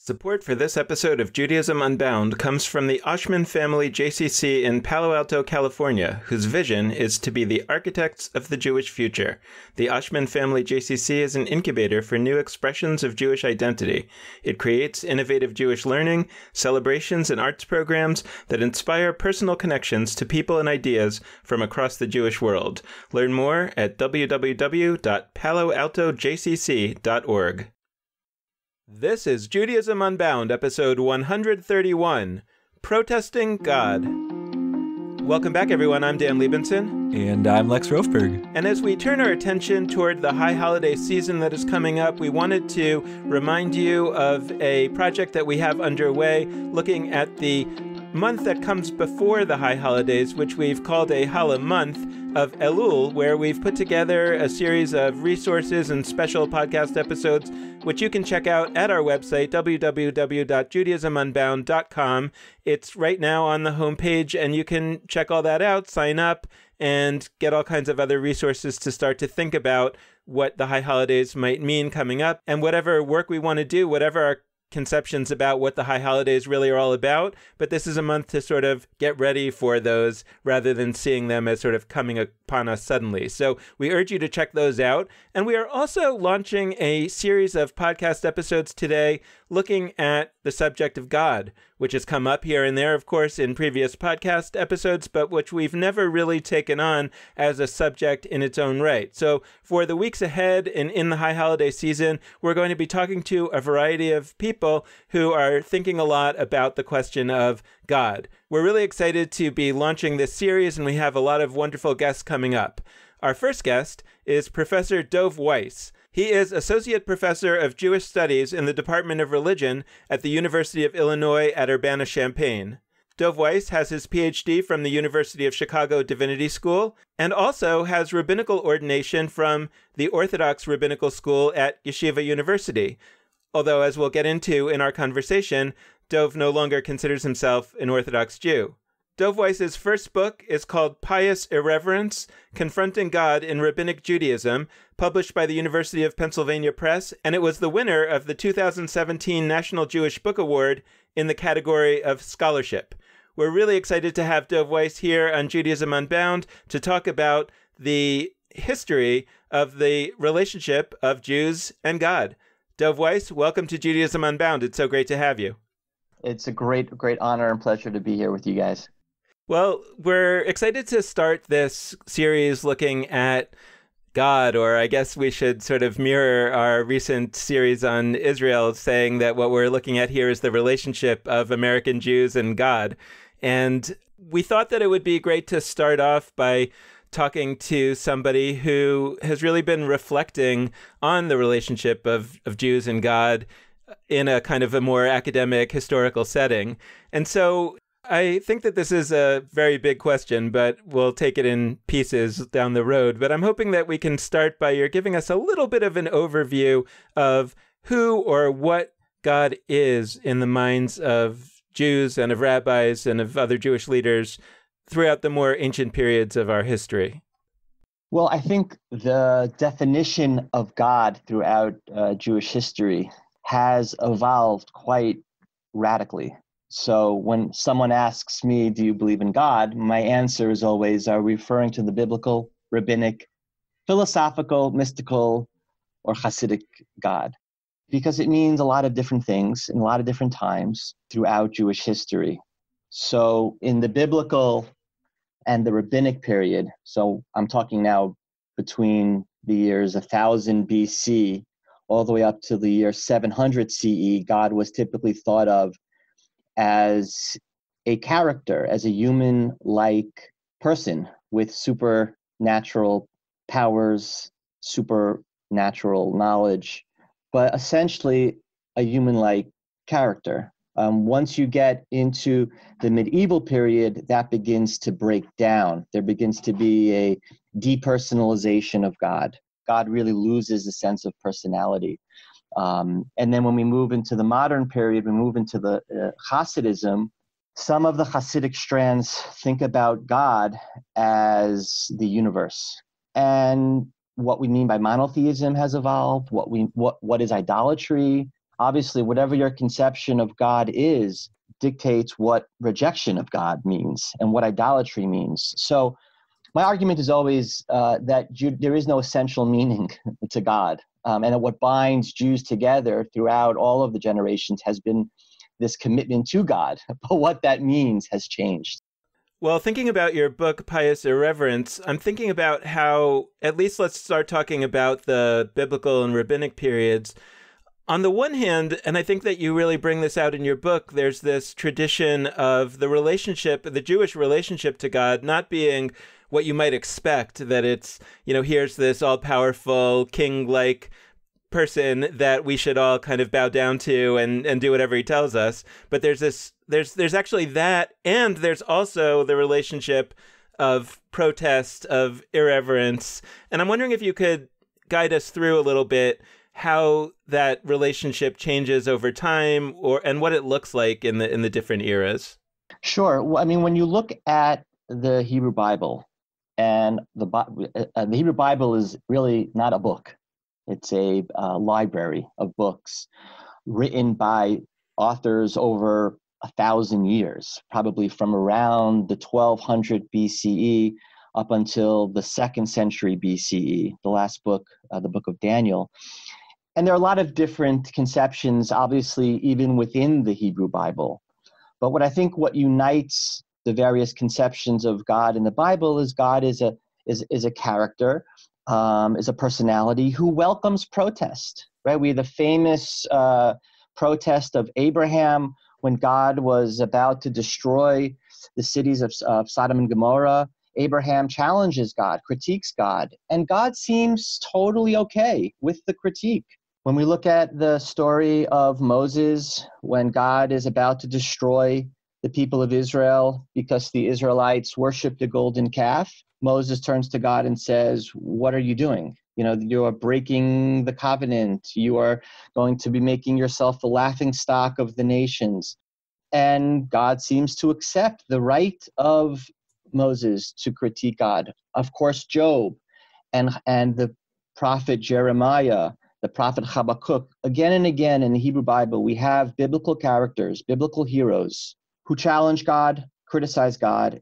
Support for this episode of Judaism Unbound comes from the Oshman Family JCC in Palo Alto, California, whose vision is to be the architects of the Jewish future. The Oshman Family JCC is an incubator for new expressions of Jewish identity. It creates innovative Jewish learning, celebrations, and arts programs that inspire personal connections to people and ideas from across the Jewish world. Learn more at www.paloaltojcc.org. This is Judaism Unbound, episode 131, Protesting God. Welcome back, everyone. I'm Dan Liebenson. And I'm Lex Rofberg. And as we turn our attention toward the high holiday season that is coming up, we wanted to remind you of a project that we have underway looking at the month that comes before the high holidays, which we've called a Chala month of Elul, where we've put together a series of resources and special podcast episodes, which you can check out at our website, www.judaismunbound.com. It's right now on the homepage, and you can check all that out, sign up, and get all kinds of other resources to start to think about what the high holidays might mean coming up, and whatever work we want to do, whatever our conceptions about what the high holidays really are all about. But this is a month to sort of get ready for those rather than seeing them as sort of coming upon us suddenly. So we urge you to check those out. And we are also launching a series of podcast episodes today looking at the subject of God, which has come up here and there, of course, in previous podcast episodes, but which we've never really taken on as a subject in its own right. So for the weeks ahead and in the high holiday season, we're going to be talking to a variety of people who are thinking a lot about the question of God. We're really excited to be launching this series, and we have a lot of wonderful guests coming up. Our first guest is Professor Dov Weiss. He is Associate Professor of Jewish Studies in the Department of Religion at the University of Illinois at Urbana-Champaign. Dov Weiss has his PhD from the University of Chicago Divinity School and also has rabbinical ordination from the Orthodox Rabbinical School at Yeshiva University. Although, as we'll get into in our conversation, Dov no longer considers himself an Orthodox Jew. Dov Weiss's first book is called Pious Irreverence, Confronting God in Rabbinic Judaism, published by the University of Pennsylvania Press, and it was the winner of the 2017 National Jewish Book Award in the category of scholarship. We're really excited to have Dov Weiss here on Judaism Unbound to talk about the history of the relationship of Jews and God. Dov Weiss, welcome to Judaism Unbound. It's so great to have you. It's a great honor and pleasure to be here with you guys. Well, we're excited to start this series looking at God, or I guess we should sort of mirror our recent series on Israel, saying that what we're looking at here is the relationship of American Jews and God. And we thought that it would be great to start off by talking to somebody who has really been reflecting on the relationship of Jews and God in a kind of a more academic, historical setting. And so I think that this is a very big question, but we'll take it in pieces down the road. But I'm hoping that we can start by your giving us a little bit of an overview of who or what God is in the minds of Jews and of rabbis and of other Jewish leaders throughout the more ancient periods of our history. Well, I think the definition of God throughout Jewish history has evolved quite radically. So when someone asks me, do you believe in God? My answer is always, are we referring to the biblical, rabbinic, philosophical, mystical, or Hasidic God? Because it means a lot of different things in a lot of different times throughout Jewish history. So in the biblical and the rabbinic period, so I'm talking now between the years 1000 BC all the way up to the year 700 CE, God was typically thought of as a character, as a human-like person with supernatural powers, supernatural knowledge, but essentially a human-like character. Once you get into the medieval period, that begins to break down. There begins to be a depersonalization of God. God really loses the sense of personality. And then when we move into the modern period, we move into the Hasidism. Some of the Hasidic strands think about God as the universe. And what we mean by monotheism has evolved. What is idolatry? obviously, whatever your conception of God is dictates what rejection of God means and what idolatry means. So my argument is always that there is no essential meaning to God. And that what binds Jews together throughout all of the generations has been this commitment to God. But what that means has changed. Well, thinking about your book, Pious Irreverence, I'm thinking about how, at least let's start talking about the biblical and rabbinic periods. On the one hand, and I think that you really bring this out in your book, there's this tradition of the relationship, the Jewish relationship to God, not being what you might expect, that it's, here's this all-powerful, king-like person that we should all kind of bow down to and do whatever he tells us. But there's actually that, and there's also the relationship of protest, of irreverence. And I'm wondering if you could guide us through a little bit how that relationship changes over time, and what it looks like in the different eras. Sure. Well, I mean, when you look at the Hebrew Bible, and the Hebrew Bible is really not a book. It's a library of books written by authors over 1,000 years, probably from around the 1200 BCE up until the 2nd century BCE, the last book, the book of Daniel. And there are a lot of different conceptions, obviously, even within the Hebrew Bible. But what unites the various conceptions of God in the Bible is God is a character, is a personality who welcomes protest, right? We have the famous protest of Abraham when God was about to destroy the cities of Sodom and Gomorrah. Abraham challenges God, critiques God, and God seems totally okay with the critique. When we look at the story of Moses, when God is about to destroy the people of Israel because the Israelites worshiped a golden calf, Moses turns to God and says, "What are you doing? You are breaking the covenant. You are going to be making yourself the laughingstock of the nations." And God seems to accept the right of Moses to critique God. Of course, Job and the prophet Jeremiah, the prophet Habakkuk, again and again in the Hebrew Bible, we have biblical characters, biblical heroes who challenge God, criticize God.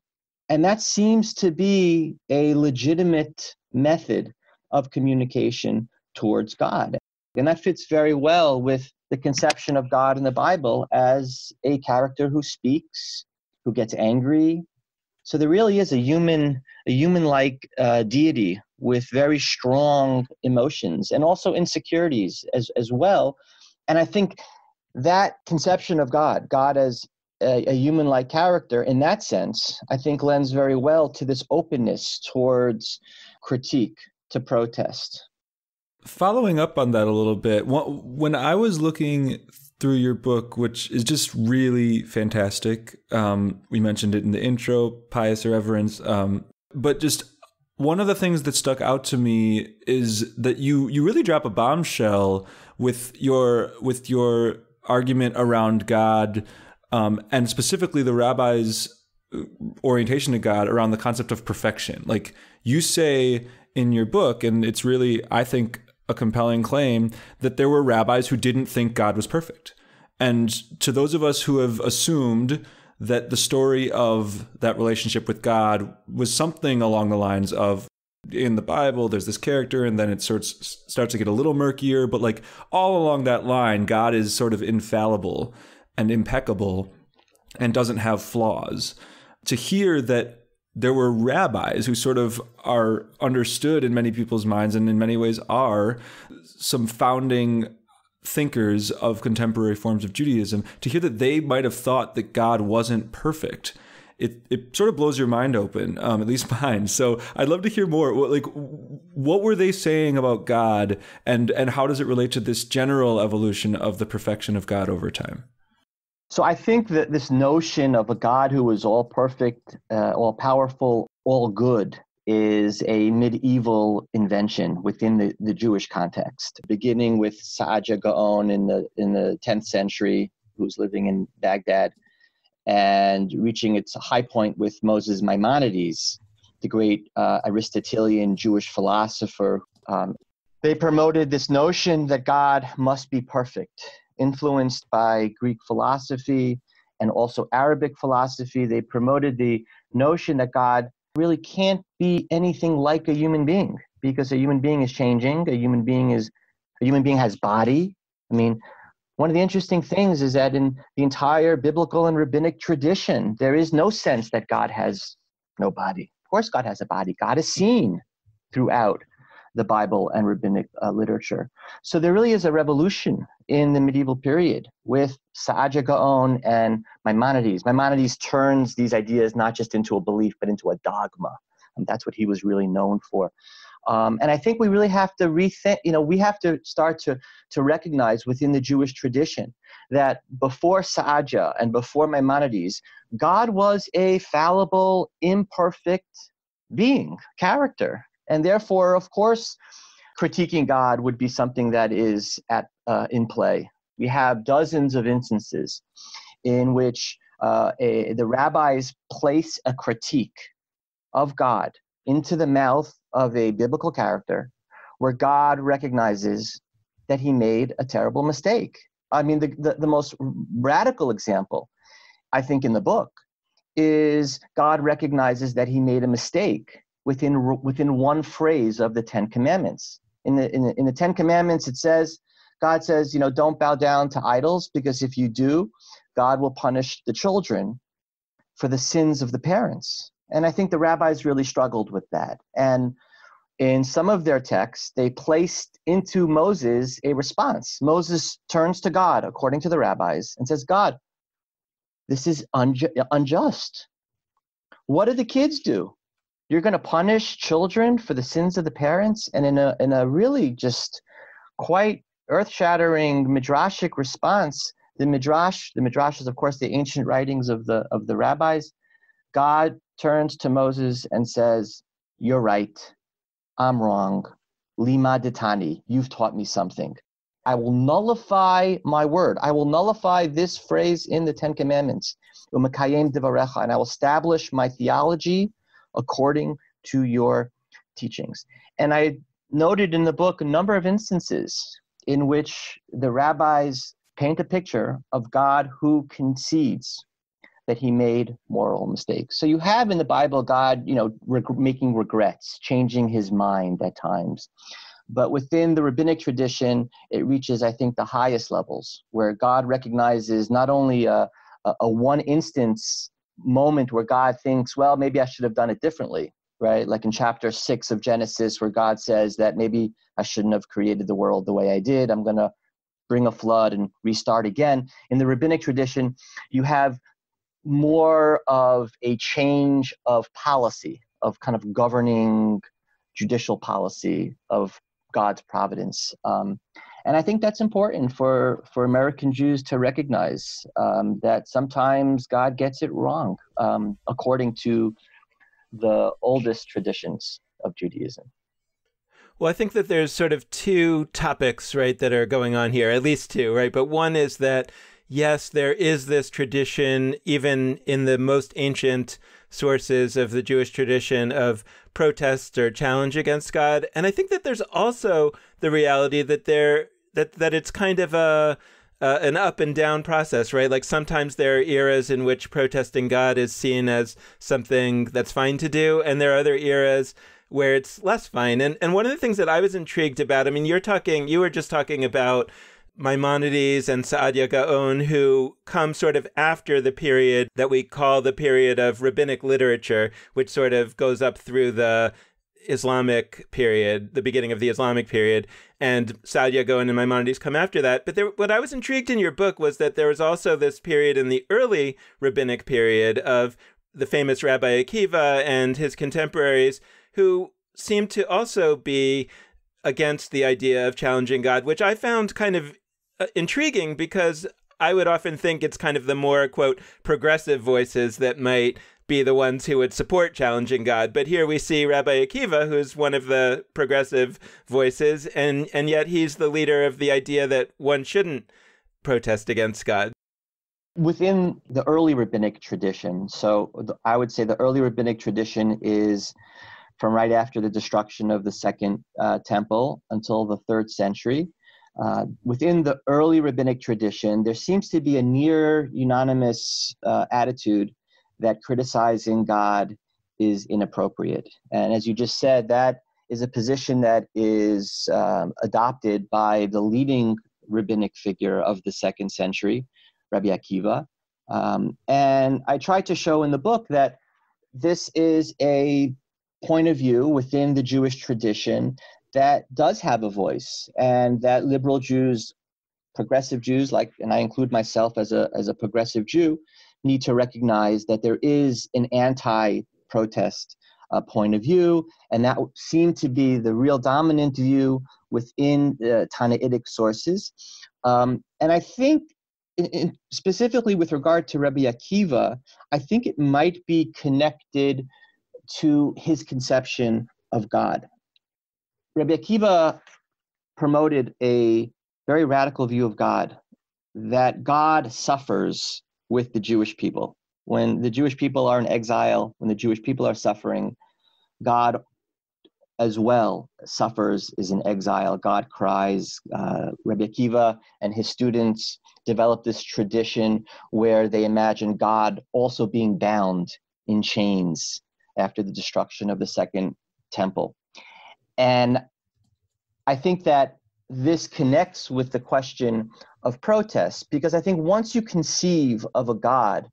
And that seems to be a legitimate method of communication towards God. And that fits very well with the conception of God in the Bible as a character who speaks, who gets angry. So there really is a human-like deity with very strong emotions and also insecurities as well. And I think that conception of God as a human-like character in that sense, I think lends very well to this openness towards critique, to protest. Following up on that a little bit, when I was looking through your book, which is just really fantastic, we mentioned it in the intro, Pious Irreverence, but just one of the things that stuck out to me is that you really drop a bombshell with your argument around God, and specifically the rabbi's orientation to God around the concept of perfection. Like you say in your book, and it's really, I think, a compelling claim, that there were rabbis who didn't think God was perfect. And to those of us who have assumed that the story of that relationship with God was something along the lines of, in the Bible, there's this character, and then it starts to get a little murkier, but like all along that line, God is sort of infallible and impeccable and doesn't have flaws. To hear that there were rabbis who sort of are understood in many people's minds, and in many ways are some founding thinkers of contemporary forms of Judaism, to hear that they might have thought that God wasn't perfect, it sort of blows your mind open, at least mine. So I'd love to hear more. What were they saying about God, and how does it relate to this general evolution of the perfection of God over time? So I think that this notion of a God who is all perfect, all powerful, all good is a medieval invention within the Jewish context, beginning with Saadia Gaon in the 10th century, who's living in Baghdad, and reaching its high point with Moses Maimonides, the great Aristotelian Jewish philosopher. They promoted this notion that God must be perfect. influenced by Greek philosophy and also Arabic philosophy. They promoted the notion that God really can't be anything like a human being, because a human being is changing. A human being has body. I mean, one of the interesting things is that in the entire biblical and rabbinic tradition, there is no sense that God has no body. Of course, God has a body. God is seen throughout the Bible and rabbinic literature. So there really is a revolution in the medieval period with Saadia Gaon and Maimonides. Maimonides turns these ideas not just into a belief, but into a dogma. And that's what he was really known for. And I think we really have to rethink, we have to start to recognize within the Jewish tradition that before Saadia and before Maimonides, God was a fallible, imperfect being, character. And therefore, of course, critiquing God would be something that is in play. We have dozens of instances in which the rabbis place a critique of God into the mouth of a biblical character where God recognizes that he made a terrible mistake. I mean, the most radical example, I think, in the book is God recognizes that he made a mistake within one phrase of the Ten Commandments. In the Ten Commandments, God says, don't bow down to idols, because if you do, God will punish the children for the sins of the parents. And I think the rabbis really struggled with that. And in some of their texts, they placed into Moses a response. Moses turns to God, according to the rabbis, and says, God, this is unjust. What do the kids do? You're going to punish children for the sins of the parents? And in a really just quite earth-shattering midrashic response, the midrash is, of course, the ancient writings of the rabbis. God turns to Moses and says, you're right. I'm wrong. Lima ditani. You've taught me something. I will nullify my word. I will nullify this phrase in the Ten Commandments. U'mekayem divarecha, and I will establish my theology according to your teachings. And I noted in the book a number of instances in which the rabbis paint a picture of God who concedes that he made moral mistakes. So you have in the Bible God, making regrets, changing his mind at times. But within the rabbinic tradition, it reaches, I think, the highest levels, where God recognizes not only a one instance moment where God thinks, well, maybe I should have done it differently, right? Like in chapter 6 of Genesis, where God says that maybe I shouldn't have created the world the way I did. I'm going to bring a flood and restart again. In the rabbinic tradition, you have more of a change of policy, of kind of governing judicial policy of God's providence. And I think that's important for American Jews to recognize, that sometimes God gets it wrong, according to the oldest traditions of Judaism. Well, I think that there's sort of two topics, right, that are going on here, at least two, right? But one is that, yes, there is this tradition, even in the most ancient sources of the Jewish tradition, of protest or challenge against God. And I think that there's also the reality that that it's kind of an up and down process, right? Like sometimes there are eras in which protesting God is seen as something that's fine to do, and there are other eras where it's less fine. And one of the things that I was intrigued about, I mean, you were just talking about Maimonides and Saadia Gaon, who come sort of after the period that we call the period of rabbinic literature, which sort of goes up through the Islamic period, the beginning of the Islamic period, and Saadia Gaon and Maimonides come after that. But what I was intrigued in your book was that there was also this period in the early rabbinic period of the famous Rabbi Akiva and his contemporaries, who seemed to also be against the idea of challenging God, which I found kind of intriguing, because I would often think it's kind of the more, quote, progressive voices that might be the ones who would support challenging God. But here we see Rabbi Akiva, who's one of the progressive voices, and yet he's the leader of the idea that one shouldn't protest against God. Within the early rabbinic tradition, I would say the early rabbinic tradition is from right after the destruction of the Second Temple until the 3rd century. Within the early rabbinic tradition, there seems to be a near unanimous attitude that criticizing God is inappropriate. And as you just said, that is a position that is adopted by the leading rabbinic figure of the 2nd century, Rabbi Akiva. And I tried to show in the book that this is a point of view within the Jewish tradition that does have a voice, and that liberal Jews, progressive Jews, and I include myself as a progressive Jew, need to recognize that there is an anti-protest point of view, and that seemed to be the real dominant view within Tannaitic sources. And I think, specifically with regard to Rabbi Akiva, I think it might be connected to his conception of God. Rabbi Akiva promoted a very radical view of God, that God suffers with the Jewish people. When the Jewish people are in exile, when the Jewish people are suffering, God as well suffers, is in exile. God cries. Rabbi Akiva and his students developed this tradition where they imagine God also being bound in chains after the destruction of the Second Temple. And I think that this connects with the question of protest, because I think once you conceive of a God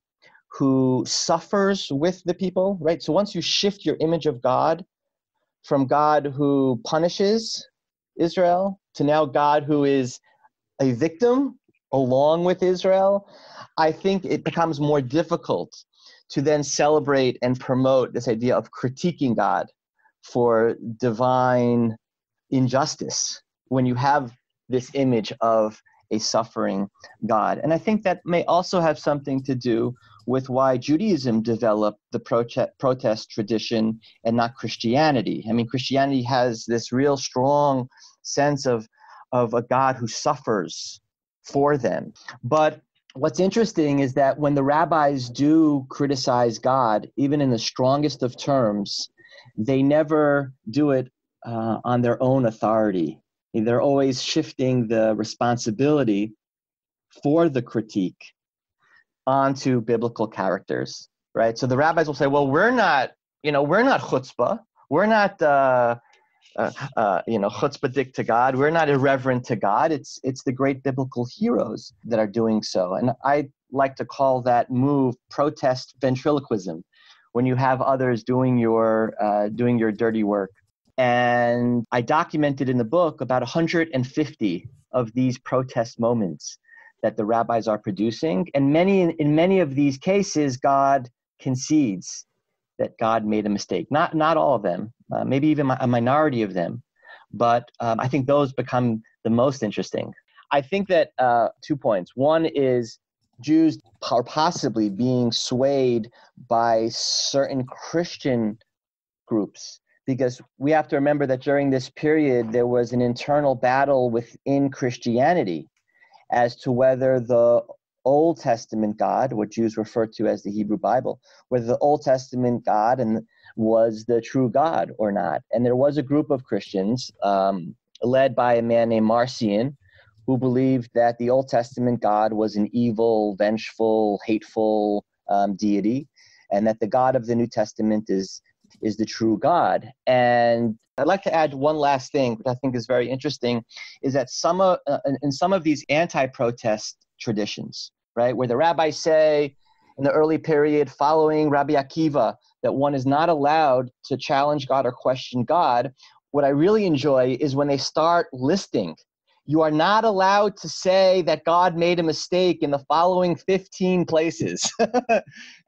who suffers with the people, right? So once you shift your image of God from God who punishes Israel to now God who is a victim along with Israel, I think it becomes more difficult to then celebrate and promote this idea of critiquing God for divine injustice when you have this image of a suffering God. And I think that may also have something to do with why Judaism developed the protest tradition and not Christianity. I mean, Christianity has this real strong sense of a God who suffers for them. But what's interesting is that when the rabbis do criticize God, even in the strongest of terms, they never do it on their own authority. They're always shifting the responsibility for the critique onto biblical characters, right? So the rabbis will say, well, we're not chutzpah. We're not, chutzpahdik to God. We're not irreverent to God. It's the great biblical heroes that are doing so. And I like to call that move protest ventriloquism, when you have others doing your dirty work. And I documented in the book about 150 of these protest moments that the rabbis are producing. And in many of these cases, God concedes that God made a mistake. Not all of them, maybe even a minority of them. But I think those become the most interesting. I think that 2 points. One is Jews are possibly being swayed by certain Christian groups, because we have to remember that during this period, there was an internal battle within Christianity as to whether the Old Testament God, what Jews refer to as the Hebrew Bible, whether the Old Testament God was the true God or not. And there was a group of Christians led by a man named Marcion, who believed that the Old Testament God was an evil, vengeful, hateful deity, and that the God of the New Testament is the true God. And I'd like to add one last thing, which I think is very interesting, is that in some of these anti-protest traditions, right, where the rabbis say in the early period following Rabbi Akiva that one is not allowed to challenge God or question God, what I really enjoy is when they start listing, you are not allowed to say that God made a mistake in the following 15 places.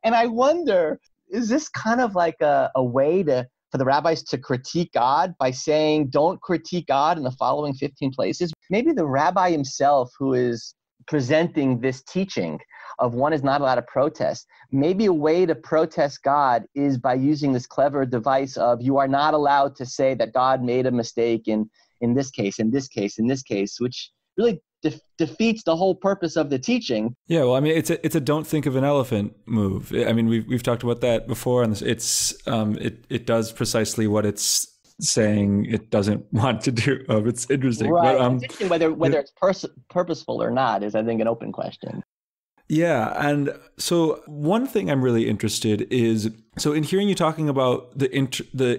And I wonder, is this kind of like a way for the rabbis to critique God by saying, don't critique God in the following 15 places? Maybe the rabbi himself, who is presenting this teaching of one is not allowed to protest, maybe a way to protest God is by using this clever device of you are not allowed to say that God made a mistake in this case, in this case, in this case, which really defeats the whole purpose of the teaching. Yeah, well, I mean, it's a don't think of an elephant move. I mean, we've talked about that before, and it does precisely what it's saying it doesn't want to do. It's interesting. Right. But, It's interesting whether it's purposeful or not is, I think, an open question. yeah. And so one thing I'm really interested is, so in hearing you talking about the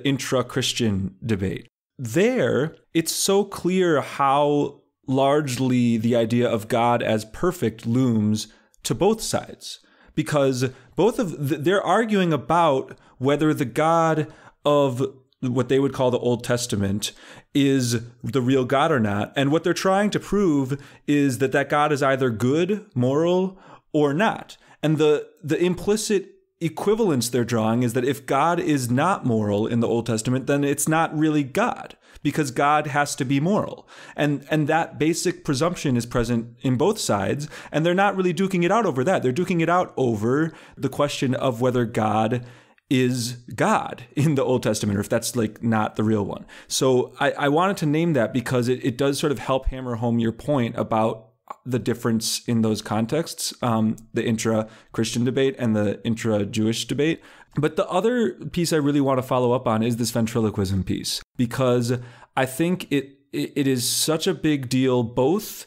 intra-Christian debate, there, it's so clear how largely the idea of God as perfect looms to both sides, because they're arguing about whether the God of what they would call the Old Testament is the real God or not. And what they're trying to prove is that God is either good, moral, or not. And the implicit equivalence they're drawing is that if God is not moral in the Old Testament, then it's not really God, because God has to be moral. And that basic presumption is present in both sides, and they're not really duking it out over that. They're duking it out over the question of whether God is God in the Old Testament, or if that's like not the real one. So I wanted to name that because it does sort of help hammer home your point about the difference in those contexts, the intra-Christian debate and the intra-Jewish debate. But the other piece I really want to follow up on is this ventriloquism piece, because I think it is such a big deal, both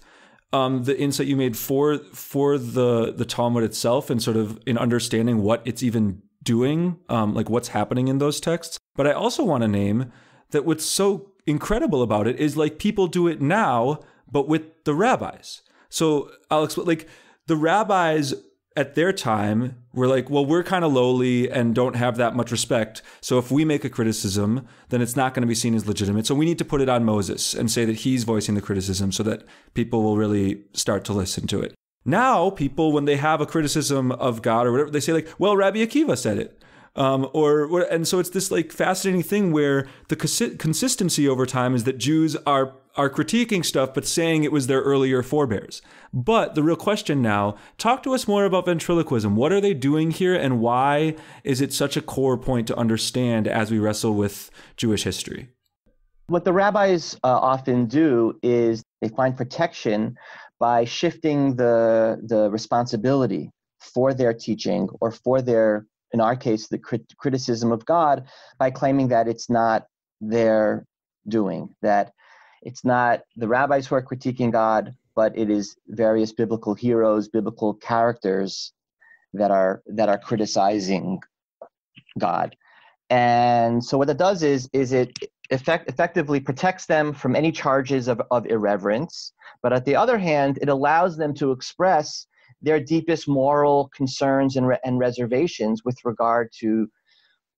the insight you made for the Talmud itself and sort of in understanding what it's even doing, like what's happening in those texts. But I also want to name that what's so incredible about it is like people do it now, but with the rabbis. So I'll explain, like the rabbis at their time were like, well, we're kind of lowly and don't have that much respect. So if we make a criticism, then it's not going to be seen as legitimate. So we need to put it on Moses and say that he's voicing the criticism so that people will really start to listen to it. Now people, when they have a criticism of God or whatever, they say like, well, Rabbi Akiva said it. And so it's this like fascinating thing where the consistency over time is that Jews are critiquing stuff, but saying it was their earlier forebears. But the real question now, talk to us more about ventriloquism. What are they doing here, and why is it such a core point to understand as we wrestle with Jewish history? What the rabbis often do is they find protection by shifting the responsibility for their teaching or for their, in our case, the criticism of God, by claiming that it's not their doing, that it's not the rabbis who are critiquing God, but it is various biblical heroes, biblical characters that are criticizing God. And so what it does is it effectively protects them from any charges of irreverence. But at the other hand, it allows them to express their deepest moral concerns and reservations with regard to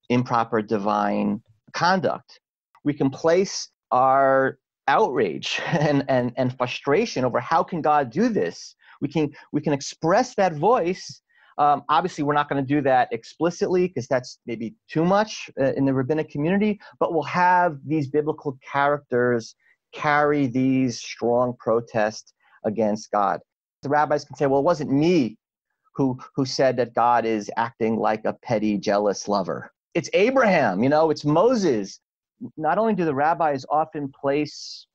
improper divine conduct. We can place our outrage and frustration over how can God do this. We can express that voice. Obviously, we're not going to do that explicitly because that's maybe too much in the rabbinic community, but we'll have these biblical characters carry these strong protests against God. The rabbis can say, well, it wasn't me who said that God is acting like a petty, jealous lover. It's Abraham, it's Moses. Not only do the rabbis often place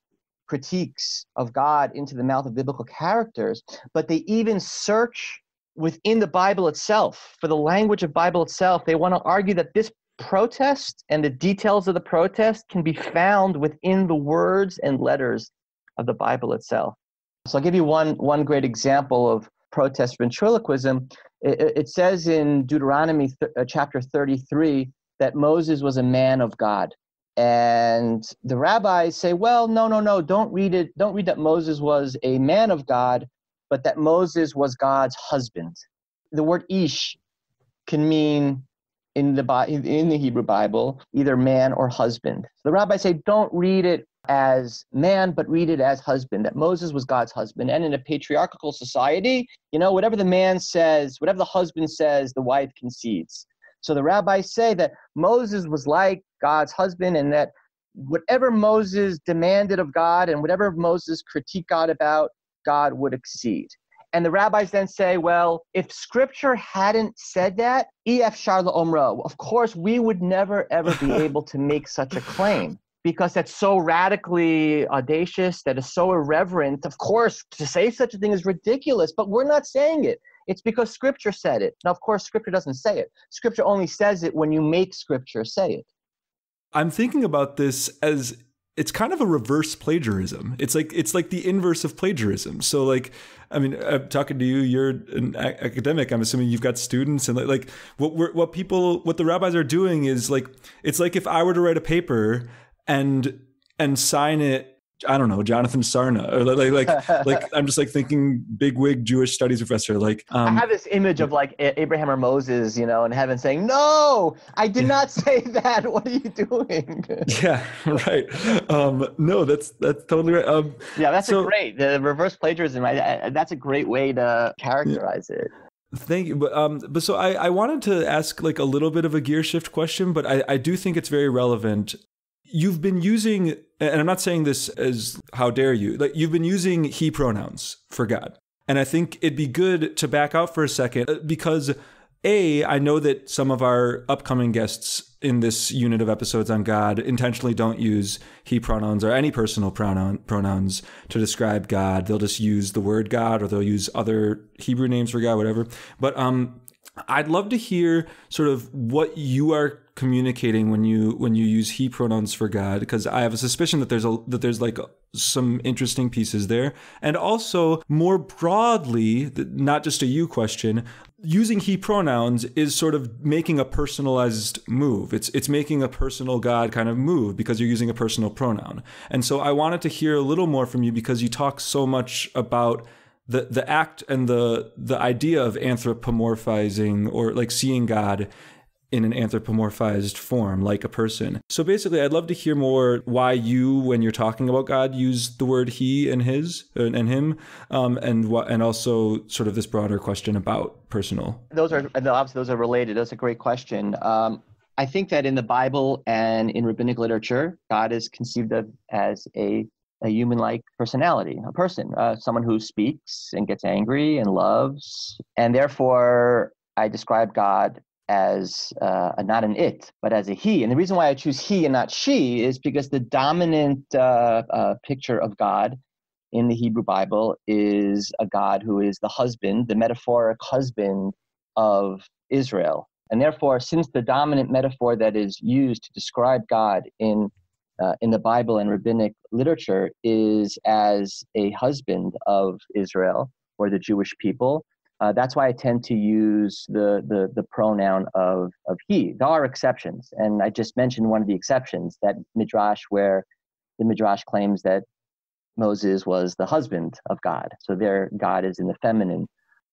critiques of God into the mouth of biblical characters, but they even search within the Bible itself, for the language of Bible itself. They want to argue that this protest and the details of the protest can be found within the words and letters of the Bible itself. So I'll give you one great example of protest ventriloquism. It says in Deuteronomy chapter 33 that Moses was a man of God. And the rabbis say, well, no, don't read it. Don't read that Moses was a man of God, but that Moses was God's husband. The word ish can mean in the Hebrew Bible either man or husband. The rabbis say don't read it as man, but read it as husband, that Moses was God's husband. And in a patriarchal society, whatever the man says, whatever the husband says, the wife concedes. So the rabbis say that Moses was like God's husband, and that whatever Moses demanded of God and whatever Moses critiqued God about, God would exceed. And the rabbis then say, well, if scripture hadn't said that, ef shar la'omra, of course, we would never, ever be able to make such a claim, because that's so radically audacious, that is so irreverent. Of course, to say such a thing is ridiculous, but we're not saying it. It's because scripture said it. Now, of course, scripture doesn't say it. Scripture only says it when you make scripture say it. I'm thinking about this as it's kind of a reverse plagiarism. It's like the inverse of plagiarism. So like, I mean, I'm talking to you, you're an academic. I'm assuming you've got students, and like what the rabbis are doing is like, it's like if I were to write a paper and sign it, I don't know, Jonathan Sarna, or like I'm just like thinking bigwig Jewish studies professor. Like I have this image of like Abraham or Moses, you know, in heaven saying, "No, I did not say that. What are you doing?" Yeah, right. No, that's totally right. Yeah, that's the reverse plagiarism. That's a great way to characterize it. Thank you. But so I wanted to ask like a little bit of a gear shift question, but I do think it's very relevant. You've been using, and I'm not saying this as how dare you, like you've been using he pronouns for God. And I think it'd be good to back out for a second because I know that some of our upcoming guests in this unit of episodes on God intentionally don't use he pronouns or any personal pronouns to describe God. They'll just use the word God, or they'll use other Hebrew names for God, whatever. But I'd love to hear sort of what you are communicating when you use he pronouns for God, because I have a suspicion that there's like some interesting pieces there. And also more broadly, not just a you question, using he pronouns is sort of making a personalized move. It's making a personal God kind of move because you're using a personal pronoun. And so I wanted to hear a little more from you because you talk so much about the act and the idea of anthropomorphizing, or like seeing God in an anthropomorphized form, like a person. So basically, I'd love to hear more why you, when you're talking about God, use the word he and his and him, and also sort of this broader question about personal. Obviously those are related. That's a great question. I think that in the Bible and in rabbinic literature, God is conceived of as a human-like personality, a person, someone who speaks and gets angry and loves. And therefore, I describe God as not an it, but as a he. And the reason why I choose he and not she is because the dominant picture of God in the Hebrew Bible is a God who is the husband, the metaphoric husband of Israel. And therefore, since the dominant metaphor that is used to describe God in the Bible and rabbinic literature is as a husband of Israel or the Jewish people, that's why I tend to use the pronoun of he. There are exceptions, and I just mentioned one of the exceptions, that midrash where the midrash claims that Moses was the husband of God. So there, God is in the feminine.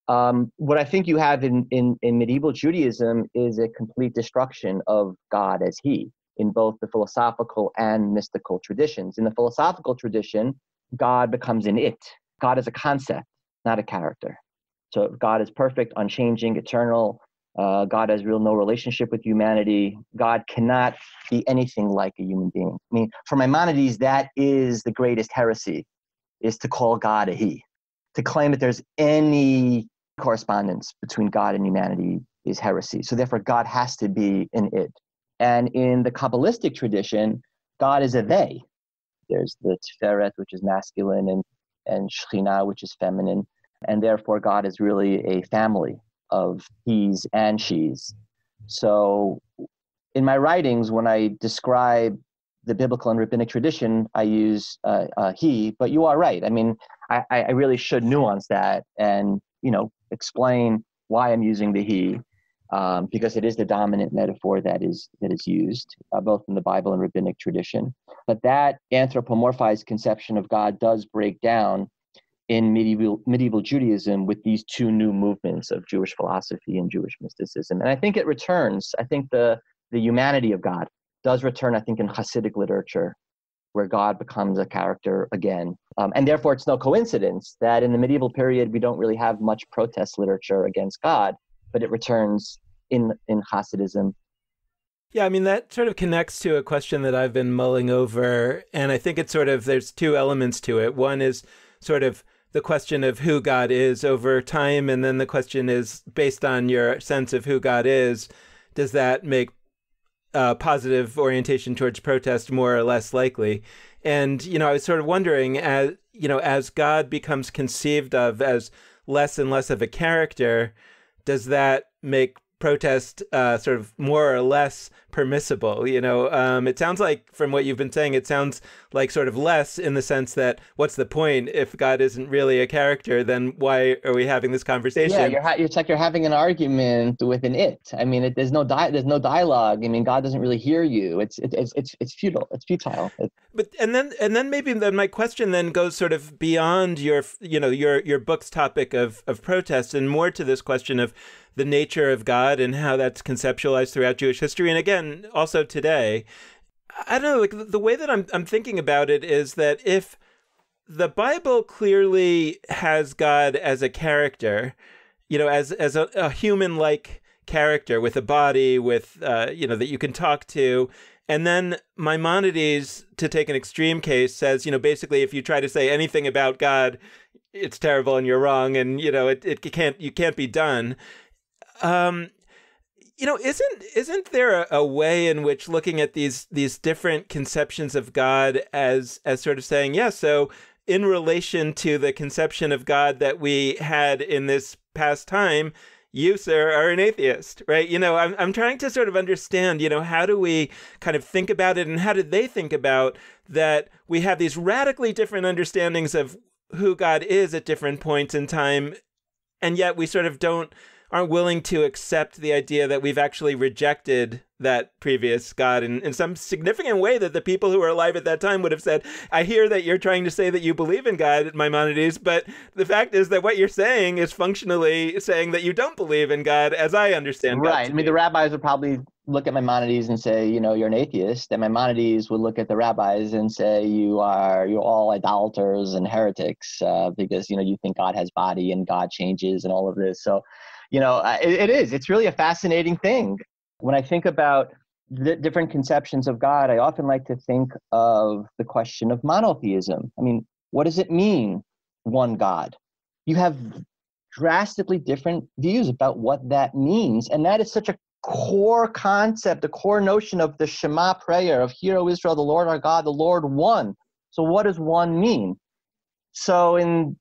What I think you have in medieval Judaism is a complete destruction of God as he in both the philosophical and mystical traditions. In the philosophical tradition, God becomes an it. God is a concept, not a character. So God is perfect, unchanging, eternal. God has no relationship with humanity. God cannot be anything like a human being. I mean, for Maimonides, that is the greatest heresy, is to call God a he. To claim that there's any correspondence between God and humanity is heresy. So therefore, God has to be an it. And in the Kabbalistic tradition, God is a they. There's the Tiferet, which is masculine, and Shekhinah, which is feminine. And therefore, God is really a family of he's and she's. So in my writings, when I describe the biblical and rabbinic tradition, I use he, but you are right. I mean, I really should nuance that and, explain why I'm using the he, because it is the dominant metaphor that is used both in the Bible and rabbinic tradition. But that anthropomorphized conception of God does break down in medieval Judaism with these two new movements of Jewish philosophy and Jewish mysticism. And I think it returns. I think the humanity of God does return, I think, in Hasidic literature, where God becomes a character again. And therefore, it's no coincidence that in the medieval period, we don't really have much protest literature against God, but it returns in Hasidism. Yeah, I mean, that sort of connects to a question that I've been mulling over. And I think it's there's two elements to it. One is sort of the question of who God is over time. And then the question is, based on your sense of who God is, does that make positive orientation towards protest more or less likely? And, I was sort of wondering, as God becomes conceived of as less and less of a character, does that make protest sort of more or less permissible. It sounds like from what you've been saying, it sounds like sort of less in the sense that what's the point if God isn't really a character? Then why are we having this conversation? Yeah, it's like you're having an argument with an it. I mean, there's no dialogue. I mean, God doesn't really hear you. It's futile. It's futile. But and then maybe my question then goes sort of beyond your book's topic of protest and more to this question of the nature of God and how that's conceptualized throughout Jewish history, and again also today. I don't know, like the way that I'm thinking about it is that if the Bible clearly has God as a character, as a human-like character with a body, with that you can talk to, and then Maimonides, to take an extreme case, says basically if you try to say anything about God, it's terrible and you're wrong, and you can't be done. Isn't there a way in which looking at these different conceptions of God as sort of saying, yeah, so in relation to the conception of God that we had in this past time, you, sir, are an atheist, right? I'm trying to sort of understand, how do we kind of think about it, and how did they think about that we have these radically different understandings of who God is at different points in time, and yet we sort of aren't willing to accept the idea that we've actually rejected that previous God in some significant way, that the people who were alive at that time would have said, I hear that you're trying to say that you believe in God, Maimonides, but the fact is that what you're saying is functionally saying that you don't believe in God, as I understand God. Right. I mean, the rabbis would probably look at Maimonides and say, you're an atheist. And Maimonides would look at the rabbis and say, you're all idolaters and heretics because, you think God has body and God changes and all of this. So, it's really a fascinating thing. When I think about the different conceptions of God, I often like to think of the question of monotheism. I mean, what does it mean, one God? You have drastically different views about what that means. And that is such a core concept, a core notion of the Shema prayer of Hear, O Israel, the Lord our God, the Lord one. So what does one mean? So in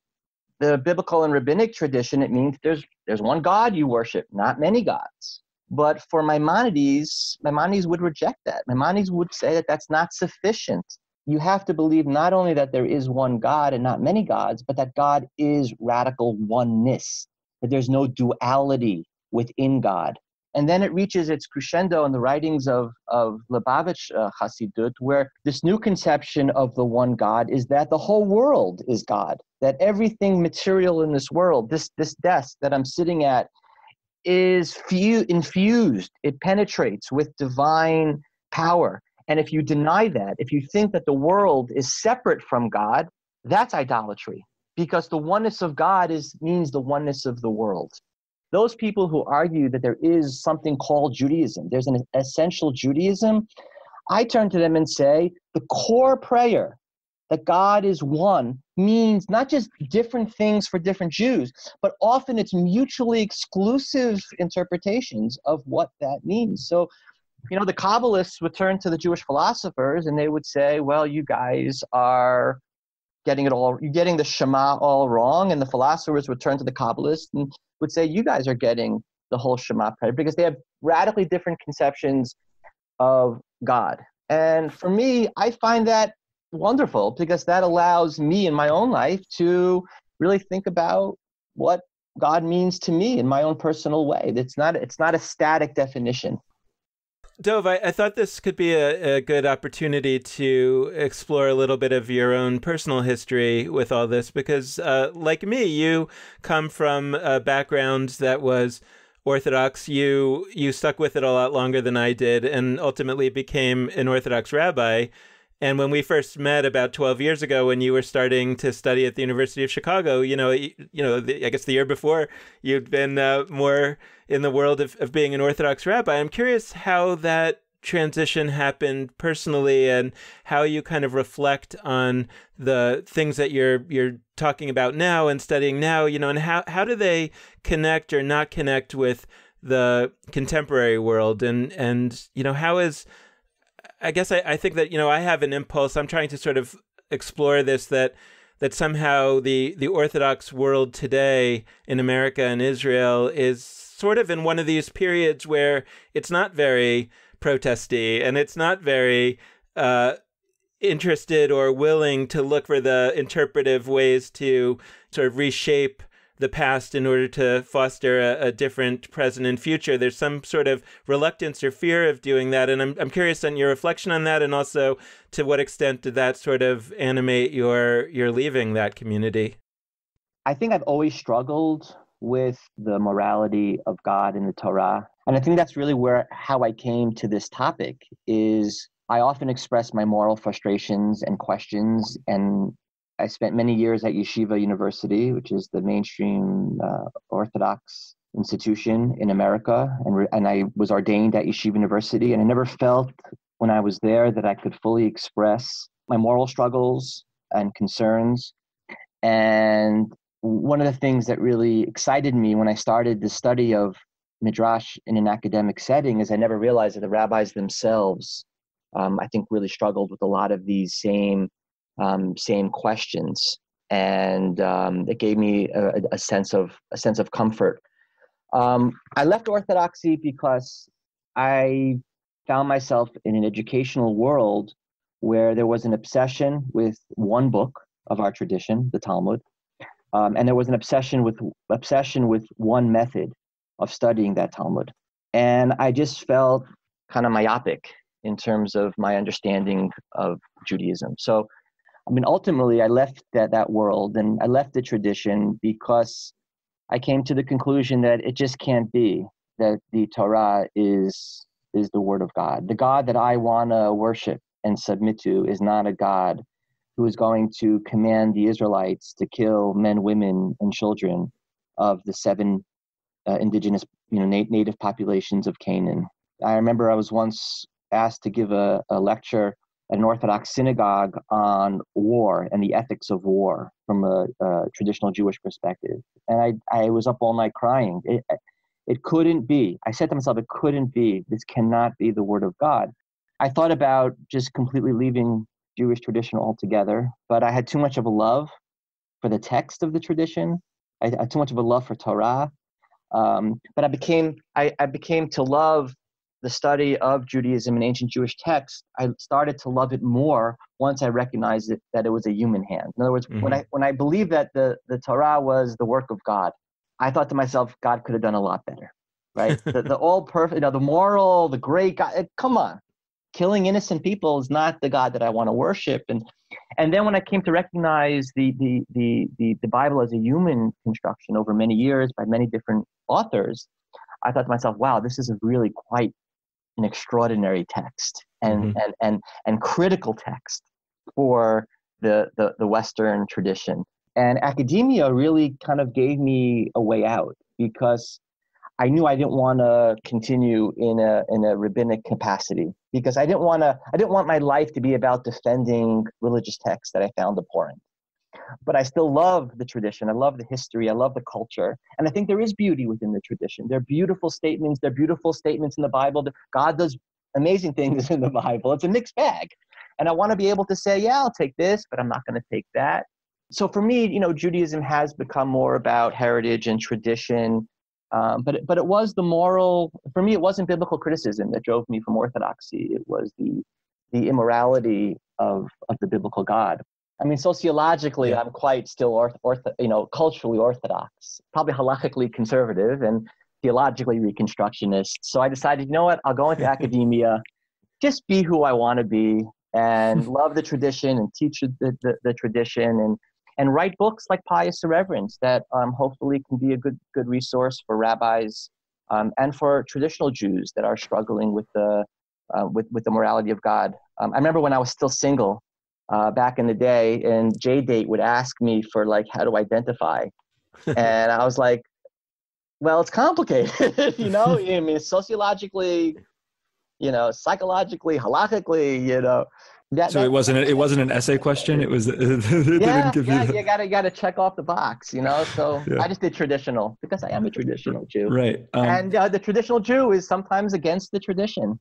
the biblical and rabbinic tradition, it means there's one God you worship, not many gods. But for Maimonides would reject that. Maimonides would say that that's not sufficient. You have to believe not only that there is one God and not many gods, but that God is radical oneness, that there's no duality within God. And then it reaches its crescendo in the writings of Lubavitch Hasidut, where this new conception of the one God is that the whole world is God, that everything material in this world, this desk that I'm sitting at, is infused. It penetrates with divine power. And if you deny that, if you think that the world is separate from God, that's idolatry, because the oneness of God means the oneness of the world. Those people who argue that there is something called Judaism, there's an essential Judaism, I turn to them and say, the core prayer that God is one means not just different things for different Jews, but often it's mutually exclusive interpretations of what that means. So, the Kabbalists would turn to the Jewish philosophers and they would say, well, you guys are you're getting the Shema all wrong. And the philosophers would turn to the Kabbalists and would say, you guys are getting the whole Shema prayer, because they have radically different conceptions of God. And for me, I find that wonderful, because that allows me in my own life to really think about what God means to me in my own personal way. It's not a static definition. Dov, I thought this could be a good opportunity to explore a little bit of your own personal history with all this, because like me, you come from a background that was Orthodox. You stuck with it a lot longer than I did, and ultimately became an Orthodox rabbi. And when we first met about 12 years ago, when you were starting to study at the University of Chicago, I guess the year before, you'd been more in the world of being an Orthodox rabbi. I'm curious how that transition happened personally, and how you kind of reflect on the things that you're talking about now and studying now, and how do they connect or not connect with the contemporary world, and how is... I guess I think that, I have an impulse. I'm trying to sort of explore this, that somehow the Orthodox world today in America and Israel is sort of in one of these periods where it's not very protesty and it's not very interested or willing to look for the interpretive ways to sort of reshape the past in order to foster a different present and future. There's some sort of reluctance or fear of doing that. And I'm curious on your reflection on that, and also to what extent did that sort of animate your leaving that community? I think I've always struggled with the morality of God in the Torah. And I think that's really how I came to this topic is I often express my moral frustrations and questions, and I spent many years at Yeshiva University, which is the mainstream Orthodox institution in America, and I was ordained at Yeshiva University, and I never felt when I was there that I could fully express my moral struggles and concerns. And one of the things that really excited me when I started the study of Midrash in an academic setting is I never realized that the rabbis themselves I think really struggled with a lot of these same questions, and it gave me a sense of comfort. I left Orthodoxy because I found myself in an educational world where there was an obsession with one book of our tradition, the Talmud, and there was an obsession with one method of studying that Talmud, and I just felt kind of myopic in terms of my understanding of Judaism. So, I mean, ultimately, I left that world, and I left the tradition because I came to the conclusion that it just can't be that the Torah is the word of God. The God that I want to worship and submit to is not a God who is going to command the Israelites to kill men, women, and children of the 7 indigenous, native populations of Canaan. I remember I was once asked to give a lecture at an Orthodox synagogue on war and the ethics of war from a traditional Jewish perspective. And I was up all night crying. It couldn't be. I said to myself, it couldn't be. This cannot be the word of God. I thought about just completely leaving Jewish tradition altogether, but I had too much of a love for the text of the tradition. I had too much of a love for Torah. But I became to love the study of Judaism and ancient Jewish texts. I started to love it more once I recognized that it was a human hand. In other words, when I believed that the Torah was the work of God, I thought to myself, God could have done a lot better, right? the all perfect, the moral, the great God. Come on, killing innocent people is not the God that I want to worship. And then when I came to recognize the Bible as a human construction over many years by many different authors, I thought to myself, wow, this is a really quite an extraordinary text and critical text for the Western tradition. And academia really kind of gave me a way out because I knew I didn't want to continue in a rabbinic capacity because I didn't want my life to be about defending religious texts that I found abhorrent. But I still love the tradition. I love the history. I love the culture. And I think there is beauty within the tradition. There are beautiful statements. There are beautiful statements in the Bible. God does amazing things in the Bible. It's a mixed bag. And I want to be able to say, yeah, I'll take this, but I'm not going to take that. So for me, Judaism has become more about heritage and tradition. But it was the moral, for me, it wasn't biblical criticism that drove me from Orthodoxy. It was the immorality of the biblical God. I mean, sociologically, I'm quite still culturally Orthodox, probably halakhically conservative and theologically Reconstructionist. So I decided, you know what, I'll go into academia, just be who I want to be and love the tradition and teach the tradition and write books like Pious Irreverence that hopefully can be a good resource for rabbis and for traditional Jews that are struggling with the morality of God. I remember when I was still single, back in the day, and J-Date would ask me for how to identify. And I was like, well, it's complicated, I mean, sociologically, psychologically, halakhically, So it wasn't an essay question. It was, you gotta check off the box, so yeah. I just did traditional because I am a traditional Jew. Right. And the traditional Jew is sometimes against the tradition.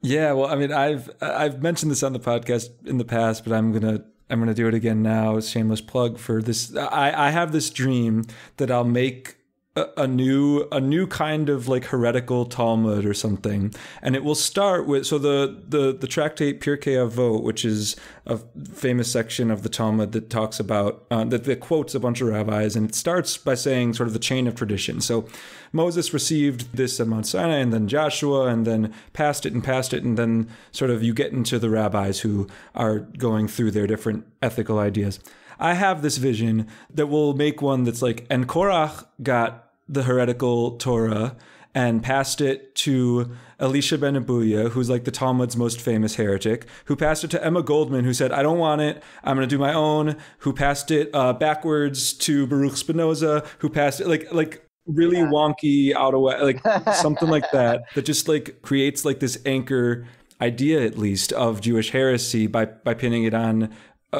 Yeah, well, I mean, I've mentioned this on the podcast in the past, but I'm gonna do it again now. Shameless plug for this. I have this dream that I'll make a new kind of like heretical Talmud or something, and it will start with the tractate Pirkei Avot, which is a famous section of the Talmud that talks about that quotes a bunch of rabbis, and it starts by saying sort of the chain of tradition. So Moses received this at Mount Sinai, and then Joshua, and then passed it, and then sort of you get into the rabbis who are going through their different ethical ideas. I have this vision that will make one that's like, and Korach got the heretical Torah and passed it to Elisha ben Abuya, who's like the Talmud's most famous heretic, who passed it to Emma Goldman, who said, I don't want it, I'm going to do my own, who passed it backwards to Baruch Spinoza, who passed it like really wonky out of way, like something like that just like creates like this anchor idea, at least, of Jewish heresy by pinning it on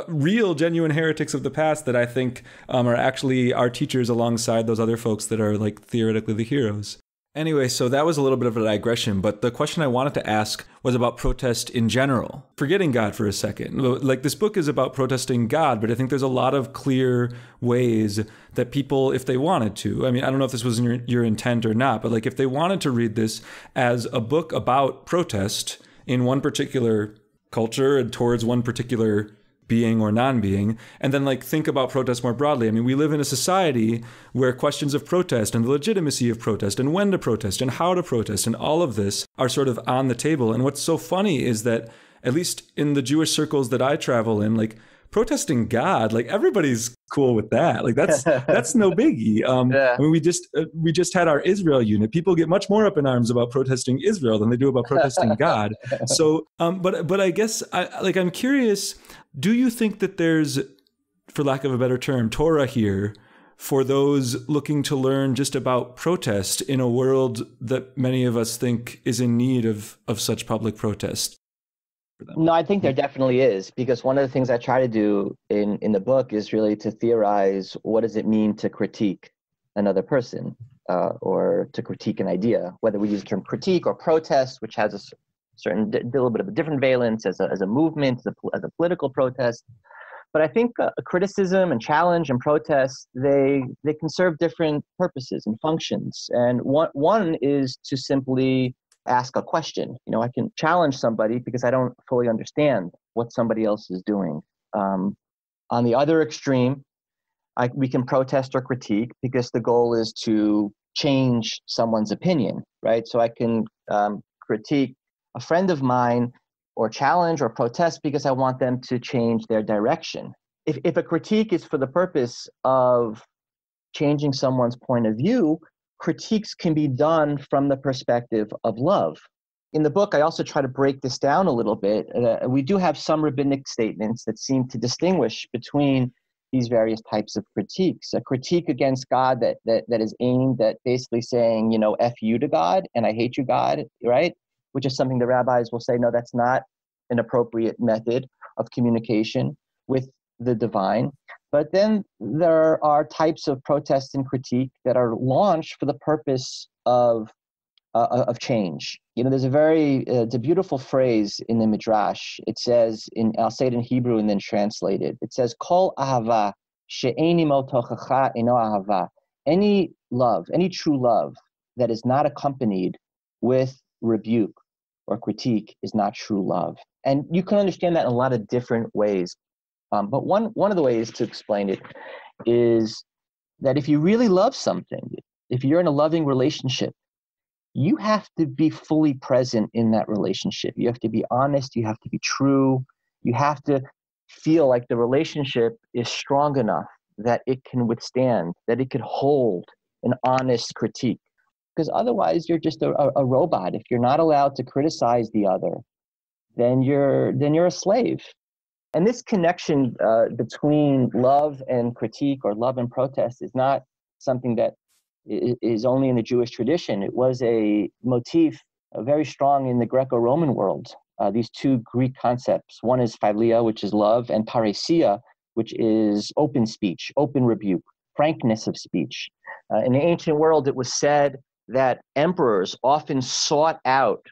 real, genuine heretics of the past that I think are actually our teachers alongside those other folks that are like theoretically the heroes. Anyway, so that was a little bit of a digression, but the question I wanted to ask was about protest in general. Forgetting God for a second. Like, this book is about protesting God, but I think there's a lot of clear ways that people, if they wanted to, I mean, I don't know if this was your intent or not, but like if they wanted to read this as a book about protest in one particular culture and towards one particular being or non-being, and then like think about protest more broadly. I mean, we live in a society where questions of protest and the legitimacy of protest and when to protest and how to protest and all of this are sort of on the table. And what's so funny is that, at least in the Jewish circles that I travel in, like protesting God, like everybody's cool with that. Like that's no biggie. I mean, we just had our Israel unit. People get much more up in arms about protesting Israel than they do about protesting God. So, but I guess I'm curious. Do you think that there's, for lack of a better term, Torah here for those looking to learn just about protest in a world that many of us think is in need of such public protest? No, I think there definitely is, because one of the things I try to do in the book is really to theorize what does it mean to critique another person or to critique an idea, whether we use the term critique or protest, which has a certain little bit of a different valence as a movement, as a political protest. But I think criticism and challenge and protest, they can serve different purposes and functions. And one is to simply ask a question. You know, I can challenge somebody because I don't fully understand what somebody else is doing. On the other extreme, we can protest or critique because the goal is to change someone's opinion, right? So I can critique a friend of mine or challenge or protest because I want them to change their direction. If a critique is for the purpose of changing someone's point of view, critiques can be done from the perspective of love. In the book, I also try to break this down a little bit. We do have some rabbinic statements that seem to distinguish between these various types of critiques. A critique against God that is aimed at basically saying, you know, F you to God and I hate you, God, right? Which is something the rabbis will say, no, that's not an appropriate method of communication with the divine. But then there are types of protest and critique that are launched for the purpose of change. You know, there's it's a beautiful phrase in the Midrash. It says, I'll say it in Hebrew and then translate it. It says, Kol ahava she'eni mo tochacha eno ahava. Any love, any true love that is not accompanied with rebuke or critique is not true love. And you can understand that in a lot of different ways. But one of the ways to explain it is that if you really love something, if you're in a loving relationship, you have to be fully present in that relationship. You have to be honest. You have to be true. You have to feel like the relationship is strong enough that it can withstand, that it could hold an honest critique. Because otherwise, you're just a robot. If you're not allowed to criticize the other, then you're a slave. And this connection between love and critique or love and protest is not something that is only in the Jewish tradition. It was a motif very strong in the Greco-Roman world. These two Greek concepts. One is philia, which is love, and parousia, which is open speech, open rebuke, frankness of speech. In the ancient world, it was said that emperors often sought out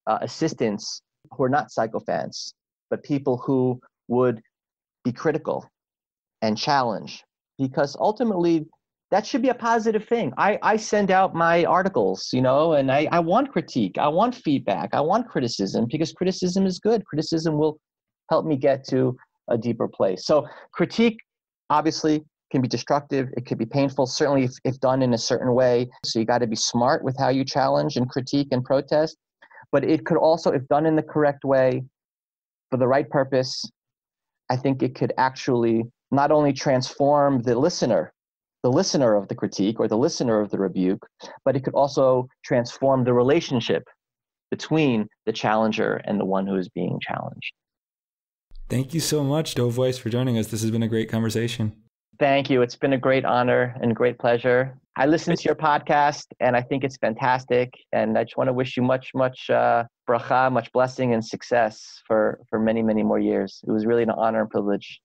assistants who are not sycophants, but people who would be critical and challenge, because ultimately that should be a positive thing. I send out my articles, and I want critique. I want feedback. I want criticism, because criticism is good. Criticism will help me get to a deeper place. So critique obviously can be destructive. It could be painful, certainly if done in a certain way. So you got to be smart with how you challenge and critique and protest. But it could also, if done in the correct way, for the right purpose, I think it could actually not only transform the listener of the critique or the listener of the rebuke, but it could also transform the relationship between the challenger and the one who is being challenged. Thank you so much, Dov Weiss, for joining us. This has been a great conversation. Thank you. It's been a great honor and great pleasure. I listen to your podcast, and I think it's fantastic. And I just want to wish you much bracha, much blessing and success for many, many more years. It was really an honor and privilege.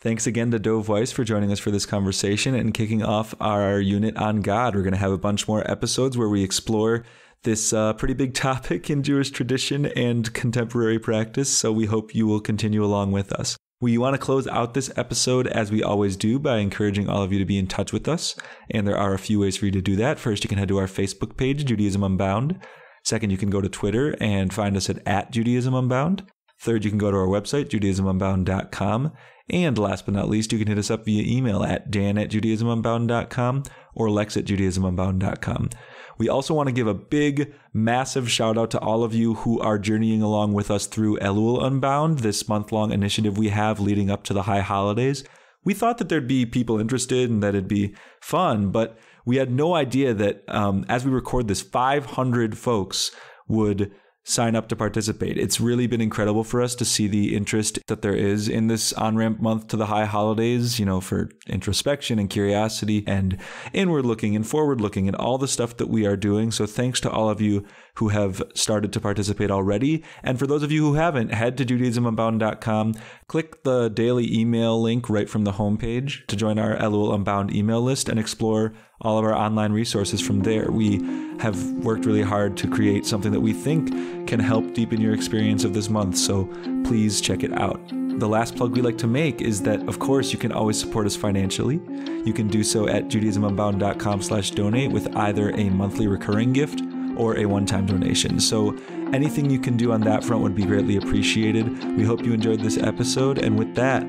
Thanks again to Dov Weiss for joining us for this conversation and kicking off our unit on God. We're going to have a bunch more episodes where we explore this pretty big topic in Jewish tradition and contemporary practice, so we hope you will continue along with us. We want to close out this episode, as we always do, by encouraging all of you to be in touch with us, and there are a few ways for you to do that. First, you can head to our Facebook page, Judaism Unbound. Second, you can go to Twitter and find us at Judaism Unbound. Third, you can go to our website, judaismunbound.com. And last but not least, you can hit us up via email at dan@judaismunbound.com or lex@judaismunbound.com. We also want to give a big, massive shout out to all of you who are journeying along with us through Elul Unbound, this month-long initiative we have leading up to the high holidays. We thought that there'd be people interested and that it'd be fun, but we had no idea that as we record this, 500 folks would sign up to participate. It's really been incredible for us to see the interest that there is in this on-ramp month to the high holidays, for introspection and curiosity and inward looking and forward looking and all the stuff that we are doing. So thanks to all of you who have started to participate already. And for those of you who haven't, head to judaismunbound.com, click the daily email link right from the homepage to join our Elul Unbound email list and explore all of our online resources from there. We have worked really hard to create something that we think can help deepen your experience of this month, so please check it out. The last plug we like to make is that, of course, you can always support us financially. You can do so at judaismunbound.com/donate with either a monthly recurring gift or a one-time donation. So anything you can do on that front would be greatly appreciated. We hope you enjoyed this episode, and with that,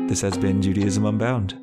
this has been Judaism Unbound.